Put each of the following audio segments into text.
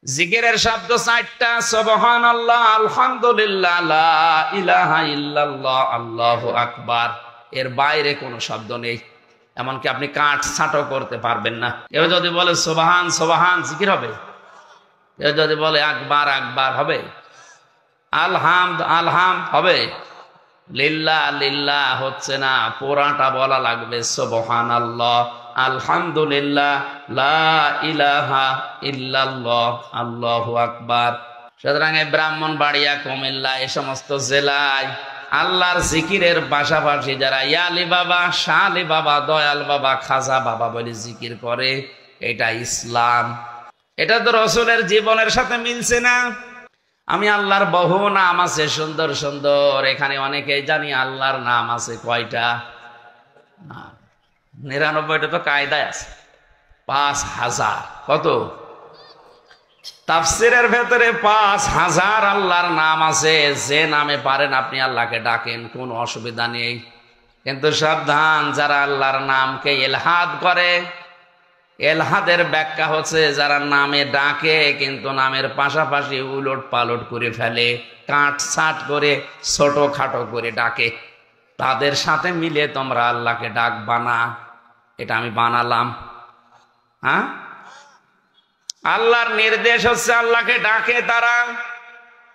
জিকিরের শব্দ 4টা, সুবহানাল্লাহ, আলহামদুলিল্লাহ, লা ইলাহা ইল্লাল্লাহ, আল্লাহু আকবার। এর বাইরে কোনো শব্দ নেই। এমনকি আপনি কাঠ ছাঁটো করতে পারবেন না। কেউ যদি বলে সুবহান সুবহান, জিকির হবে। কেউ যদি বলে আকবার আকবার, হবে। আলহামদ আলহামদ, হবে। লিল্লাহ লিল্লাহ হচ্ছে না, পুরাটা বলা লাগবে। সুবহানাল্লাহ, আলহামদুলিল্লাহ, লা ইলাহা ইল্লাল্লাহ, আল্লাহু আকবার। সুতরাং ব্রাহ্মণবাড়িয়া, কুমিল্লা, এই সমস্ত জেলায় আল্লাহর জিকিরের পাশাপাশি যারা ইয়ালি বাবা, শাহ আলী বাবা, দয়াল বাবা, খাজা বাবা বলে জিকির করে, এটা ইসলাম। এটা তো রসুলের জীবনের সাথে মিলছে না। আমি আল্লাহর বহু নাম আছে, সুন্দর সুন্দর। এখানে অনেকেই জানি আল্লাহর নাম আছে কয়টা? 99টা তো কায়দায় আছে। 5000। কত? তাফসিরের ভেতরে 5000 আল্লাহর নাম আছে। যে নামে পারেন আপনি আল্লাহকে ডাকেন, কোনো অসুবিধা নেই। কিন্তু সাবধান, যারা আল্লাহর নামকে ইলহাদ করে, এলহাদের ব্যাখ্যা হচ্ছে যারা নামে ডাকে কিন্তু নামের পাশাপাশি উলট পালট করে ফেলে, কাটছাট করে, ছোট খাটো করে ডাকে, তাদের সাথে মিলে তোমরা আল্লাহকে ডাকবা না। এটা আমি বানালাম। হ্যাঁ, আল্লাহর নির্দেশ হচ্ছে আল্লাহকে ডাকে তারা।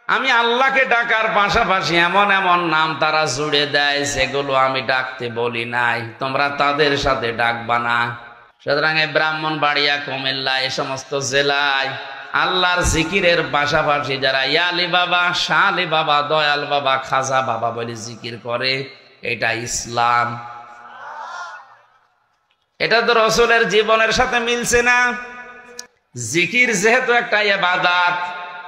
আমি আল্লাহকে ডাকার পাশাপাশি এমন এমন নাম তারা জুড়ে দেয় যেগুলো আমি ডাকতে বলি নাই, তোমরা তাদের সাথে ডাকবা না। সুতরাং ব্রাহ্মণবাড়িয়া, কুমিল্লা, এই সমস্ত জেলায় আল্লাহর জিকিরের পাশাপাশি যারা ইয়ালি বাবা, শাহ আলী বাবা, দয়াল বাবা, খাজা বাবা বলে জিকির করে, এটা ইসলাম। এটা তো রসুলের জীবনের সাথে মিলছে না। জিকির যেহেতু একটা ইবাদত,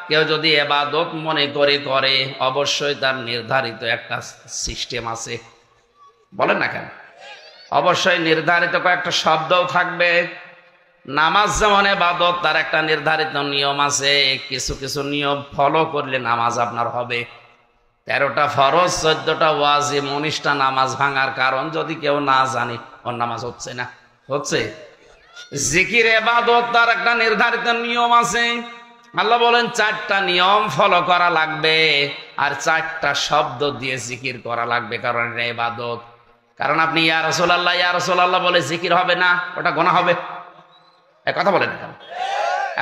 কেউ যদি ইবাদত মনে করে করে, অবশ্যই তার নির্ধারিত একটা সিস্টেম আছে। বলেন না কেন? অবশ্যই নির্ধারিত কয়েকটা শব্দও থাকবে। নামাজ যেমন ইবাদত, তার একটা নির্ধারিত নিয়ম আছে। কিছু কিছু নিয়ম ফলো করলে নামাজ আপনার হবে। 13টা ফরজ, 14টা ওয়াজিব, 19টা নামাজ ভাঙার কারণ যদি কেউ না জানে, ওর নামাজ হচ্ছে না। হচ্ছে। জিকির ইবাদত, তার একটা নির্ধারিত নিয়ম আছে। আল্লাহ বলেন 4টা নিয়ম ফলো করা লাগবে, আর 4টা শব্দ দিয়ে জিকির করা লাগবে, কারণ এটা ইবাদত। কারণ আপনি ইয়া রাসূলুল্লাহ, ইয়া রাসূলুল্লাহ বলে জিকির হবে না, ওটা গুনাহ হবে। এক কথা বলেন না।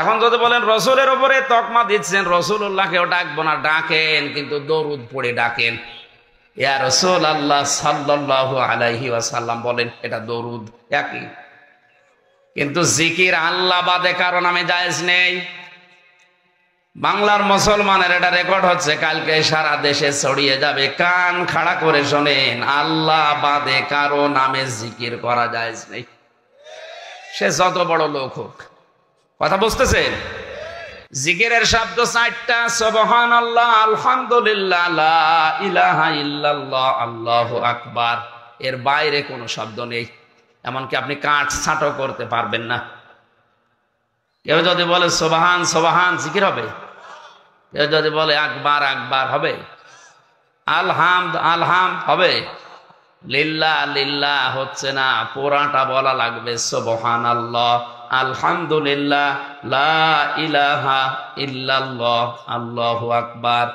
এখন যদি বলেন রসুলের উপরে তকমা দিচ্ছেন, রসুলুল্লাহকেও ডাকবো না, ডাকেন কিন্তু দরুদ পড়ে ডাকেন। ইয়া রাসূলুল্লাহ সাল্লাল্লাহু আলাইহি ওয়াসাল্লাম বলেন, এটা দরুদ, একই। কিন্তু জিকির আল্লাহ বাদে কারো নামে জায়েজ নেই। বাংলার মুসলমানের এটা রেকর্ড হচ্ছে, কালকে সারা দেশে ছড়িয়ে যাবে। কান খাড়া করে শোনেন, আল্লাহ বাদে কারো নামে জিকির করা জায়েজ নেই, সে যত বড় লোক হোক। কথা বুঝতেছেন? জিকিরের শব্দ 4টা, সুবহানাল্লাহ, আলহামদুলিল্লাহ, লা ইলাহা ইল্লাল্লাহ, আল্লাহু আকবার। এর বাইরে কোনো শব্দ নেই। এমনকি আপনি কাঠ ছাঁটো করতে পারবেন না। কেউ যদি বলে সুবহান সুবহান, জিকির হবে। কেউ যদি বলে আকবার আকবার, হবে। আলহামদ আলহামদ, হবে। লিল্লাহ লিল্লাহ হচ্ছে না, পুরাটা বলা লাগবে। সুবহানাল্লাহ, আলহামদুলিল্লাহ, লা ইলাহা ইল্লাল্লাহ, আল্লাহু আকবার।